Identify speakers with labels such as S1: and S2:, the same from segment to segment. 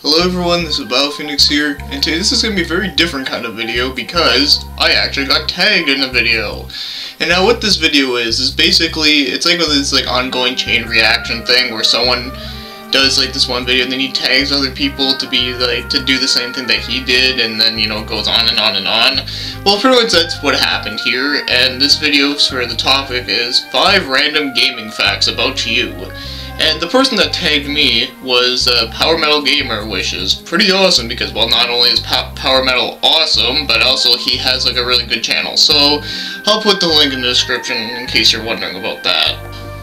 S1: Hello everyone, this is BattlePhoenix here, and today this is going to be a very different kind of video because I actually got tagged in a video. And now what this video is basically, it's like this ongoing chain reaction thing where someone does this one video and then he tags other people to be to do the same thing that he did, and then it goes on and on and on. Well, pretty much that's what happened here, and this video for the topic is 5 random gaming facts about you. And the person that tagged me was Power Metal Gamer, which is pretty awesome because, well, not only is Power Metal awesome, but also he has a really good channel. So I'll put the link in the description in case you're wondering about that.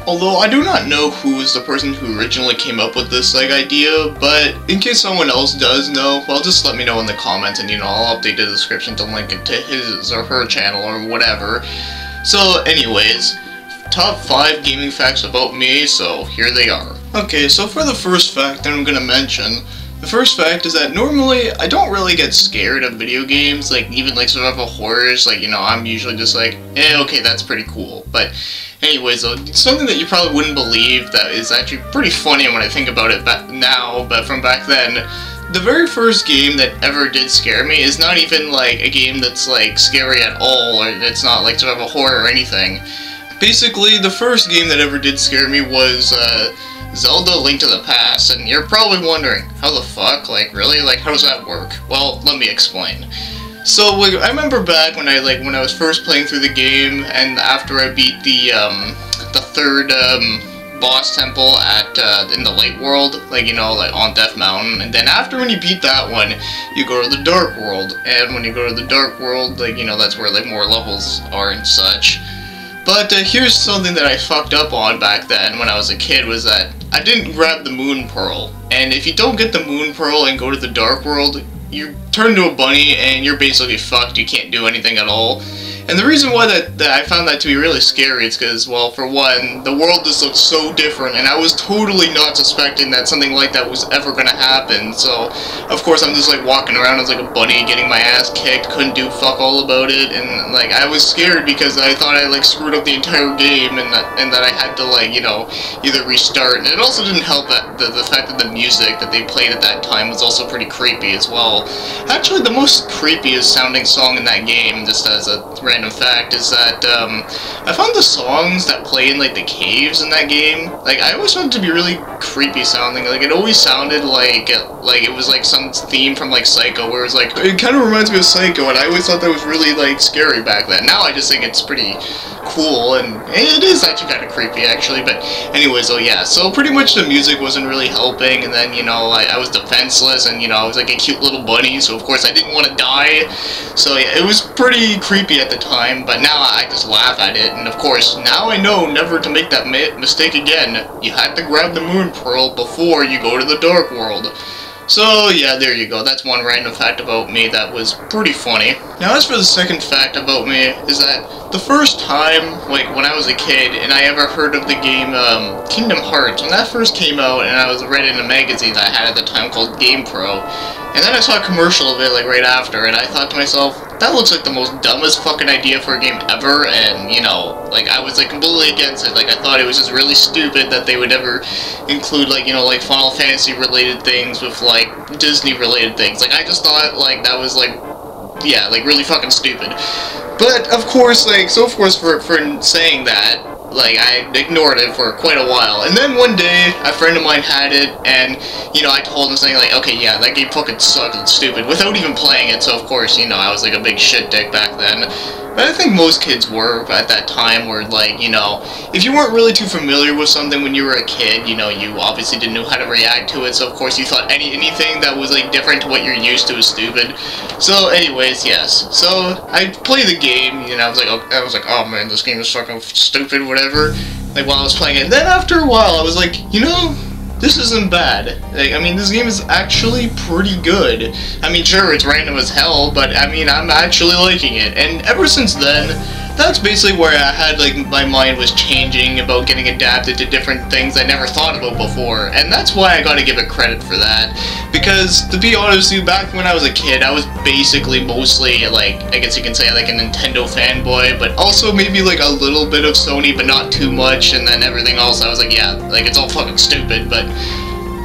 S1: Although I do not know who was the person who originally came up with this idea, but in case someone else does know, well, just let me know in the comments, and I'll update the description to link it to his or her channel or whatever. So anyways, top 5 gaming facts about me, so here they are. Okay, so for the first fact that I'm gonna mention, the first fact is that normally I don't really get scared of video games, even survival horrors, I'm usually just okay, that's pretty cool. But anyways though, something that you probably wouldn't believe that is actually pretty funny when I think about it now, but from back then, the very first game that ever did scare me is not even a game that's scary at all, or it's not survival horror or anything. Basically, the first game that ever did scare me was Zelda: Link to the Past, and you're probably wondering, how the fuck? Really? How does that work? Well, let me explain. So, I remember back when I was first playing through the game, and after I beat the third boss temple in the Light World, on Death Mountain, and then after when you beat that one, you go to the Dark World, and when you go to the Dark World, that's where more levels are and such. But here's something that I fucked up on back then when I was a kid, was that I didn't grab the Moon Pearl. And if you don't get the Moon Pearl and go to the Dark World, you turn into a bunny and you're basically fucked. You can't do anything at all. And the reason why that I found that to be really scary is because, well, for one, the world just looked so different, and I was totally not suspecting that something like that was ever gonna happen. So, of course, I'm just walking around as a bunny, getting my ass kicked, couldn't do fuck all about it, and I was scared because I thought I screwed up the entire game, and that I had to either restart. And it also didn't help that the fact that the music that they played at that time was also pretty creepy as well. Actually, the most creepiest sounding song in that game, just as a random fact, is that I found the songs that play in the caves in that game, I always found it to be really creepy sounding. It always sounded like it was some theme from Psycho, where it was it kind of reminds me of Psycho, and I always thought that was really scary back then. Now I just think it's pretty cool, and it is actually kind of creepy actually. But anyways, oh yeah, so pretty much the music wasn't really helping, and then I was defenseless, and I was a cute little bunny, so of course I didn't want to die. So yeah, it was pretty creepy at the time, but now I just laugh at it, and of course now I know never to make that mistake again. You had to grab the Moon Pearl before you go to the Dark World. So yeah, there you go. That's one random fact about me that was pretty funny. Now as for the second fact about me, is that the first time, when I was a kid, and I ever heard of the game Kingdom Hearts, when that first came out, and I was reading a magazine that I had at the time called GamePro, and then I saw a commercial of it right after, and I thought to myself, that looks like the most dumbest fucking idea for a game ever, and I was completely against it. I thought it was just really stupid that they would ever include Final Fantasy related things with Disney related things. I just thought that was yeah, really fucking stupid. But of course, for saying that, I ignored it for quite a while, and then one day, a friend of mine had it, and, I told him something okay, yeah, that game fucking sucked, it's stupid, without even playing it, so of course, I was a big shit dick back then. But I think most kids were at that time, where, if you weren't really too familiar with something when you were a kid, you obviously didn't know how to react to it, so of course you thought anything that was, different to what you're used to is stupid. So, anyways, yes. So, I played the game, I was like, oh man, this game is fucking stupid, whatever, while I was playing it. And then after a while, I was like, this isn't bad. I mean, this game is actually pretty good. I mean, sure, it's random as hell, but I mean, I'm actually liking it. And ever since then, that's basically where I had, my mind was changing about getting adapted to different things I never thought about before. And that's why I gotta give it credit for that. Because, to be honest with you, back when I was a kid, I was basically mostly, I guess you can say, a Nintendo fanboy, but also maybe, a little bit of Sony, but not too much, and then everything else, I was yeah, it's all fucking stupid, but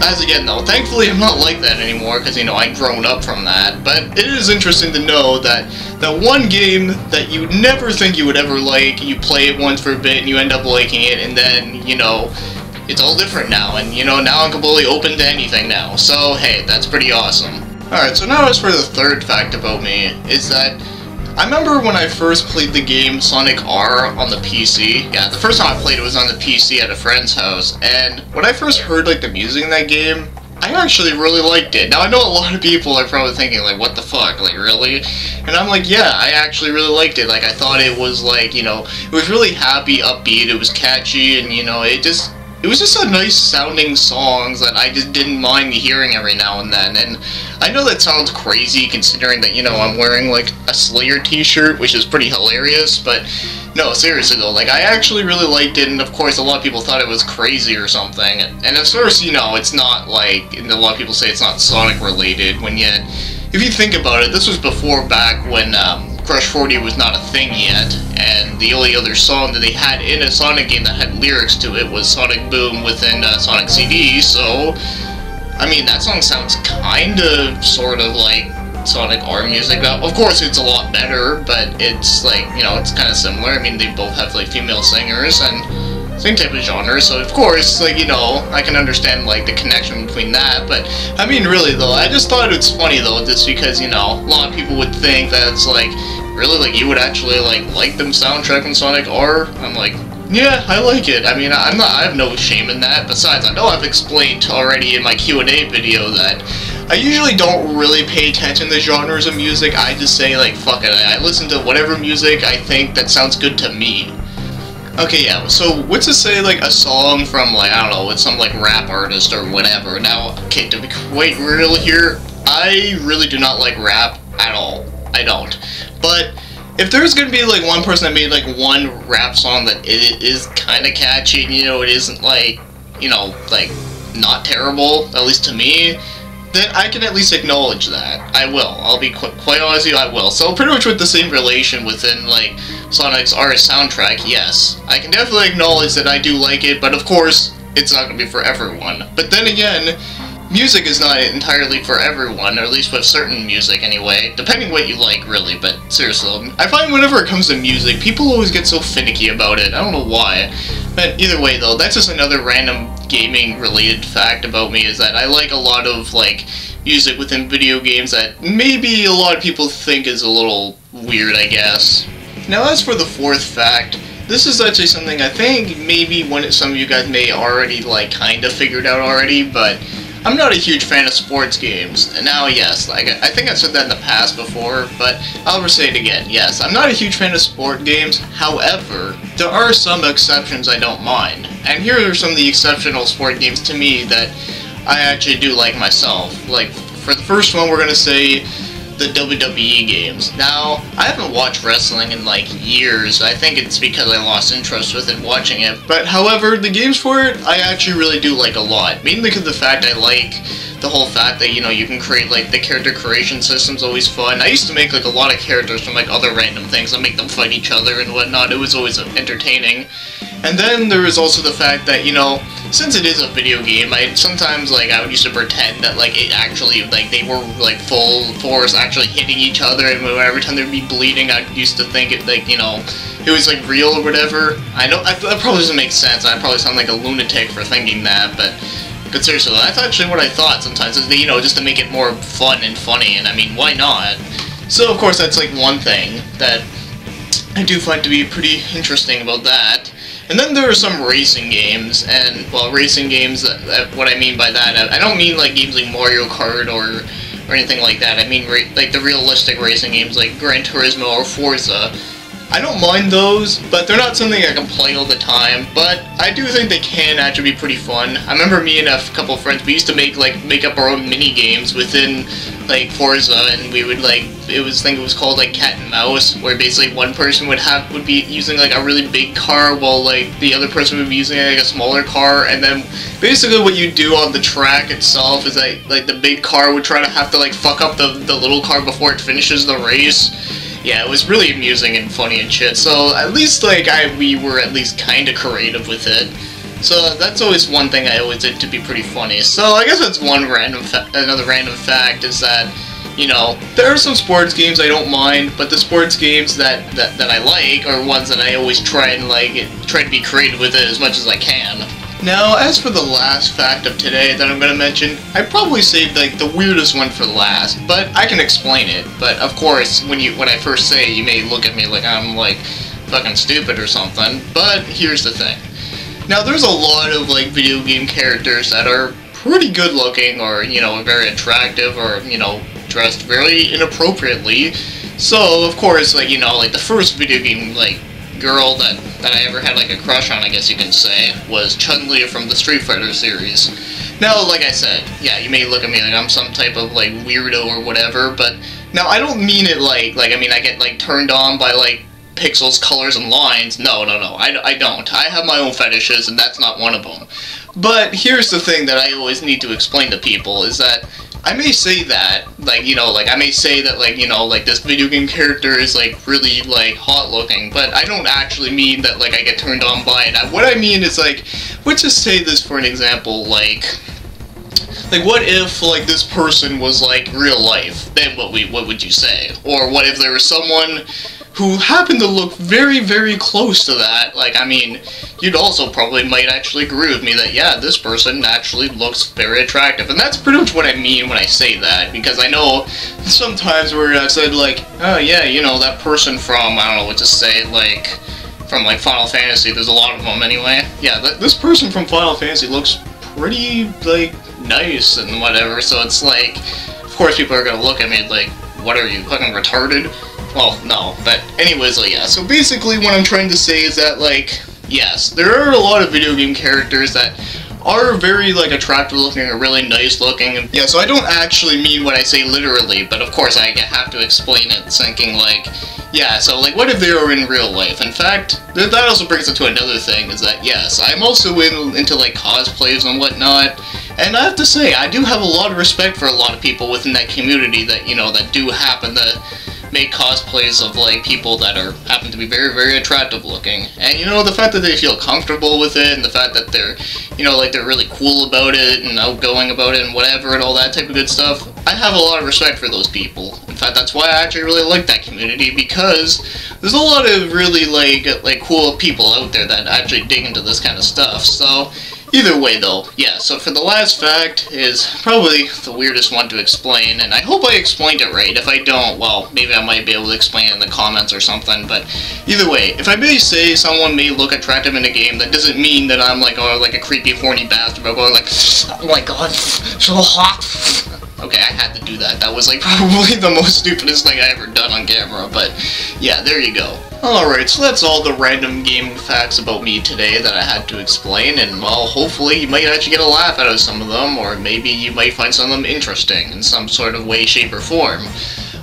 S1: As again though, thankfully I'm not like that anymore, because, you know, I've grown up from that, but it is interesting to know that that one game that you never think you would ever like, you play it once for a bit and you end up liking it, and then, you know, it's all different now, and, you know, now I'm completely open to anything now, so hey, that's pretty awesome. Alright, so now as for the third fact about me, is that I remember when I first played the game Sonic R on the PC. Yeah, the first time I played it was on the PC at a friend's house, and when I first heard, like, the music in that game, I actually really liked it. Now, I know a lot of people are probably thinking, like, what the fuck, like, really? And I'm like, yeah, I actually really liked it. Like, I thought it was, like, you know, it was really happy, upbeat, it was catchy, and, you know, it was just a nice sounding songs that I just didn't mind hearing every now and then. And I know that sounds crazy considering that, you know, I'm wearing like a Slayer t-shirt, which is pretty hilarious, but no, seriously though, like I actually really liked it, and of course a lot of people thought it was crazy or something. And at first, you know, it's not like, and a lot of people say it's not Sonic related, when yet, if you think about it, this was before back when Crush 40 was not a thing yet, and the only other song that they had in a Sonic game that had lyrics to it was Sonic Boom within Sonic CD, so, I mean, that song sounds kinda, sort of like Sonic R music. Now, of course, it's a lot better, but it's like, you know, it's kinda similar. I mean, they both have, like, female singers, and same type of genre, so of course, like, you know, I can understand, like, the connection between that, but, I mean, really, though, I just thought it's funny, though, just because, you know, a lot of people would think that it's, like, really, like, you would actually, like them soundtrack in Sonic R? I'm like, yeah, I like it. I mean, I have no shame in that. Besides, I know I've explained already in my Q&A video that I usually don't really pay attention to genres of music. I just say, like, fuck it, I listen to whatever music I think that sounds good to me. Okay, yeah, so what's to say, like, a song from, like, I don't know, it's some, like, rap artist or whatever. Now, okay, to be quite real here, I really do not like rap at all. I don't. But if there's gonna be, like, one person that made, like, one rap song that it is kinda catchy, and, you know, it isn't, like, you know, like, not terrible, at least to me, then I can at least acknowledge that. I will. I'll be quite honest with you, I will. So pretty much with the same relation within, like, Sonic's R soundtrack, yes. I can definitely acknowledge that I do like it, but of course, it's not gonna be for everyone. But then again, music is not entirely for everyone, or at least with certain music anyway, depending what you like, really, but seriously, I find whenever it comes to music, people always get so finicky about it. I don't know why. But either way, though, that's just another random gaming-related fact about me, is that I like a lot of, like, music within video games that maybe a lot of people think is a little weird, I guess. Now, as for the fourth fact, this is actually something I think maybe some of you guys may already, like, kinda figured out already, but I'm not a huge fan of sports games. And now, yes, like, I think I've said that in the past before, but I'll say it again. Yes, I'm not a huge fan of sport games. However, there are some exceptions I don't mind. And here are some of the exceptional sport games to me that I actually do like myself. Like, for the first one, we're gonna say the WWE games. Now, I haven't watched wrestling in, like, years. I think it's because I lost interest with it watching it. But, however, the games for it, I actually really do like a lot. Mainly because of the fact I like the whole fact that, you know, you can create, like, the character creation system's always fun. I used to make, like, a lot of characters from, like, other random things and make them fight each other and whatnot. It was always entertaining. And then there is also the fact that, you know, since it is a video game, sometimes, like, I would used to pretend that, like, it actually, like, they were, like, full force actually hitting each other, and every time they'd be bleeding, I used to think it, like, you know, it was, like, real or whatever. I know, that probably doesn't make sense, I probably sound like a lunatic for thinking that, but seriously, that's actually what I thought sometimes, is that, you know, just to make it more fun and funny, and I mean, why not? So, of course, that's, like, one thing that I do find to be pretty interesting about that. And then there are some racing games, and, well, racing games, what I mean by that, I don't mean, like, games like Mario Kart or anything like that. I mean, like, the realistic racing games like Gran Turismo or Forza. I don't mind those, but they're not something I can play all the time, but I do think they can actually be pretty fun. I remember me and a couple of friends, we used to make up our own mini-games within, like, Forza, and we would, like, I think it was called, like, Cat and Mouse, where basically one person would be using, like, a really big car, while, like, the other person would be using, like, a smaller car, and then basically what you do on the track itself is that, like, the big car would try to have to, like, fuck up the little car before it finishes the race. Yeah, it was really amusing and funny and shit, so at least, like, we were at least kinda creative with it. So that's always one thing I always did to be pretty funny. So I guess that's one another random fact is that, you know, there are some sports games I don't mind, but the sports games that I like are ones that I always try to be creative with it as much as I can. Now, as for the last fact of today that I'm going to mention, I probably saved like the weirdest one for last, but I can explain it. But of course, when I first say it, you may look at me like I'm like fucking stupid or something, but here's the thing. Now, there's a lot of like video game characters that are pretty good looking, or, you know, very attractive, or, you know, dressed very inappropriately. So, of course, like, you know, like the first video game, like, girl that I ever had like a crush on, I guess you can say, was Chun-Li from the Street Fighter series. Now, like I said, yeah, you may look at me like I'm some type of like weirdo or whatever, but now I don't mean it like I mean I get like turned on by like pixels, colors, and lines. No, I don't. I have my own fetishes, and that's not one of them. But here's the thing that I always need to explain to people is that I may say that, like, you know, like, I may say that, like, you know, like, this video game character is, like, really, like, hot-looking, but I don't actually mean that, like, I get turned on by it. What I mean is, like, let's just say this for an example, like, what if, like, this person was, like, real life? Then what would you say? Or what if there was someone who happened to look very, very close to that? Like, I mean, you'd also probably might actually agree with me that, yeah, this person actually looks very attractive. And that's pretty much what I mean when I say that, because I know sometimes where I said, like, oh, yeah, you know, that person from, I don't know what to say, like, from, like, Final Fantasy, there's a lot of them anyway. Yeah, this person from Final Fantasy looks pretty, like, nice and whatever, so it's like, of course people are gonna look at me like, what are you, fucking retarded? Well, no, but anyways, like, yeah, so basically what I'm trying to say is that, like, yes, there are a lot of video game characters that are very, like, attractive looking or really nice looking. And, yeah, so I don't actually mean what I say literally, but of course I have to explain it thinking, like, yeah, so, like, what if they were in real life? In fact, that also brings it to another thing, is that, yes, I'm also into, like, cosplays and whatnot, and I have to say, I do have a lot of respect for a lot of people within that community that, you know, that do happen to make cosplays of, like, people that happen to be very, very attractive looking. And, you know, the fact that they feel comfortable with it, and the fact that they're, you know, like, they're really cool about it, and outgoing about it, and whatever, and all that type of good stuff, I have a lot of respect for those people. In fact, that's why I actually really like that community, because there's a lot of really, like cool people out there that actually dig into this kind of stuff. So, either way, though, yeah, so for the last fact is probably the weirdest one to explain, and I hope I explained it right. If I don't, well, maybe I might be able to explain it in the comments or something, but either way, if I may say someone may look attractive in a game, that doesn't mean that I'm like, oh, like a creepy, horny bastard, but going like, oh my god, so hot. Okay, I had to do that. That was, like, probably the most stupidest thing I ever done on camera, but yeah, there you go. Alright, so that's all the random gaming facts about me today that I had to explain, and, well, hopefully you might actually get a laugh out of some of them, or maybe you might find some of them interesting in some sort of way, shape, or form.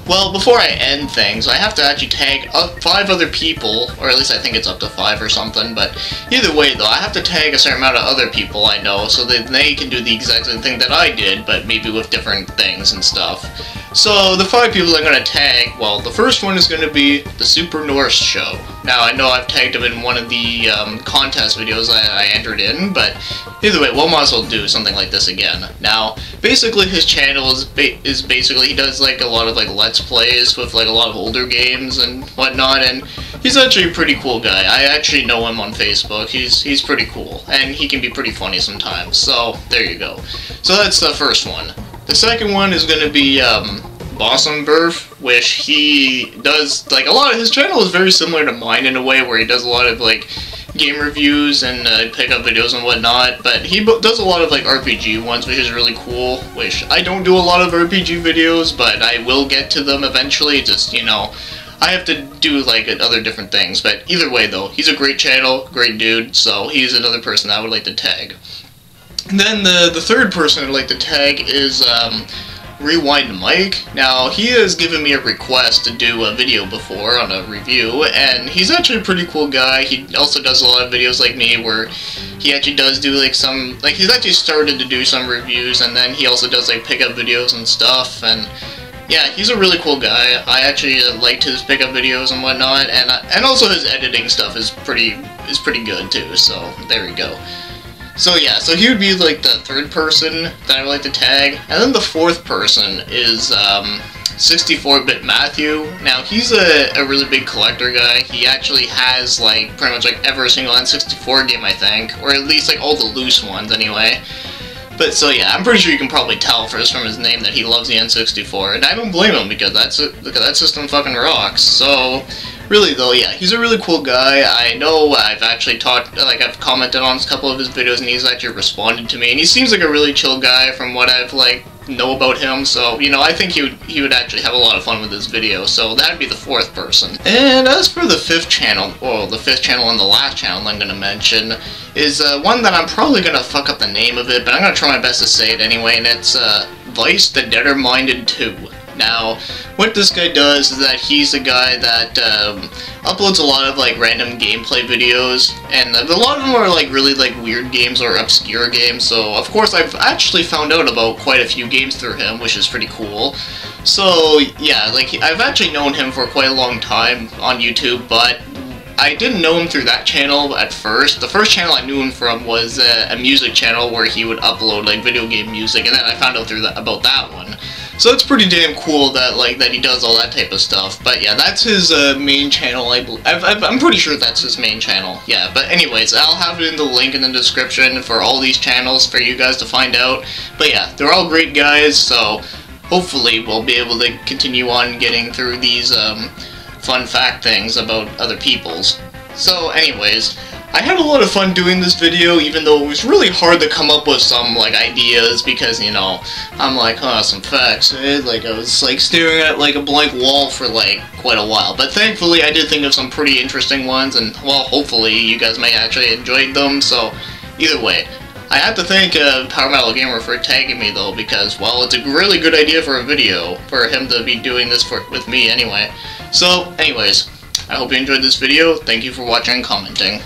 S1: Well, before I end things, I have to actually tag 5 other people, or at least I think it's up to 5 or something, but either way though, I have to tag a certain amount of other people I know, so that they can do the exact same thing that I did, but maybe with different things and stuff. So, the 5 people I'm going to tag, well, the first one is going to be the Super Norse Show. Now, I know I've tagged him in one of the contest videos I entered in, but either way, we'll might as well do something like this again. Now, basically his channel is basically, he does like a lot of like Let's Plays with like a lot of older games and whatnot, and he's actually a pretty cool guy. I actually know him on Facebook. He's pretty cool, and he can be pretty funny sometimes, so there you go. So that's the first one. The second one is going to be Bossenberf, which he does, like, a lot of his channel is very similar to mine in a way, where he does a lot of, like, game reviews and pickup videos and whatnot, but he does a lot of, like, RPG ones, which is really cool, which I don't do a lot of RPG videos, but I will get to them eventually, just, you know, I have to do, like, other different things, but either way, though, he's a great channel, great dude, so he's another person I would like to tag. And then the third person I'd like to tag is, Rewind Mike. Now, he has given me a request to do a video before on a review, and he's actually a pretty cool guy. He also does a lot of videos like me, where he actually does do, like, some, like, he's actually started to do some reviews, and then he also does, like, pickup videos and stuff, and yeah, he's a really cool guy. I actually liked his pickup videos and whatnot, and also his editing stuff is pretty good, too, so there we go. So yeah, so he would be like the third person that I would like to tag, and then the fourth person is 64-bit Matthew. Now he's a really big collector guy. He actually has like pretty much like every single N64 game, I think, or at least like all the loose ones anyway. But so yeah, I'm pretty sure you can probably tell first from his name that he loves the N64, and I don't blame him because that system fucking rocks. So really though, yeah, he's a really cool guy. I know I've actually I've commented on a couple of his videos, and he's actually responded to me, and he seems like a really chill guy from what I've know about him, so, you know, I think he would actually have a lot of fun with this video, so that'd be the fourth person. And as for the fifth channel, or the fifth channel and the last channel I'm gonna mention, is one that I'm probably gonna fuck up the name of it, but I'm gonna try my best to say it anyway, and it's Vice the Deader-Minded 2. Now, what this guy does is that he's a guy that uploads a lot of like random gameplay videos, and a lot of them are like really like weird games or obscure games, so of course I've actually found out about quite a few games through him, which is pretty cool. So yeah, like I've actually known him for quite a long time on YouTube, but I didn't know him through that channel at first. The first channel I knew him from was a music channel where he would upload like video game music, and then I found out about that one. So it's pretty damn cool that that he does all that type of stuff. But yeah, that's his main channel. I'm pretty sure that's his main channel. Yeah, but anyways, I'll have it in the link in the description for all these channels for you guys to find out. But yeah, they're all great guys, so hopefully we'll be able to continue on getting through these fun fact things about other people's. So anyways, I had a lot of fun doing this video, even though it was really hard to come up with some, ideas, because, you know, I'm like, some facts, eh? Like, I was, staring at, a blank wall for, quite a while. But thankfully, I did think of some pretty interesting ones, and, well, hopefully you guys may actually enjoy them, so, either way. I have to thank Power Metal Gamer for tagging me, though, because, well, it's a really good idea for a video, for him to be doing this with me, anyway. So, anyways, I hope you enjoyed this video. Thank you for watching and commenting.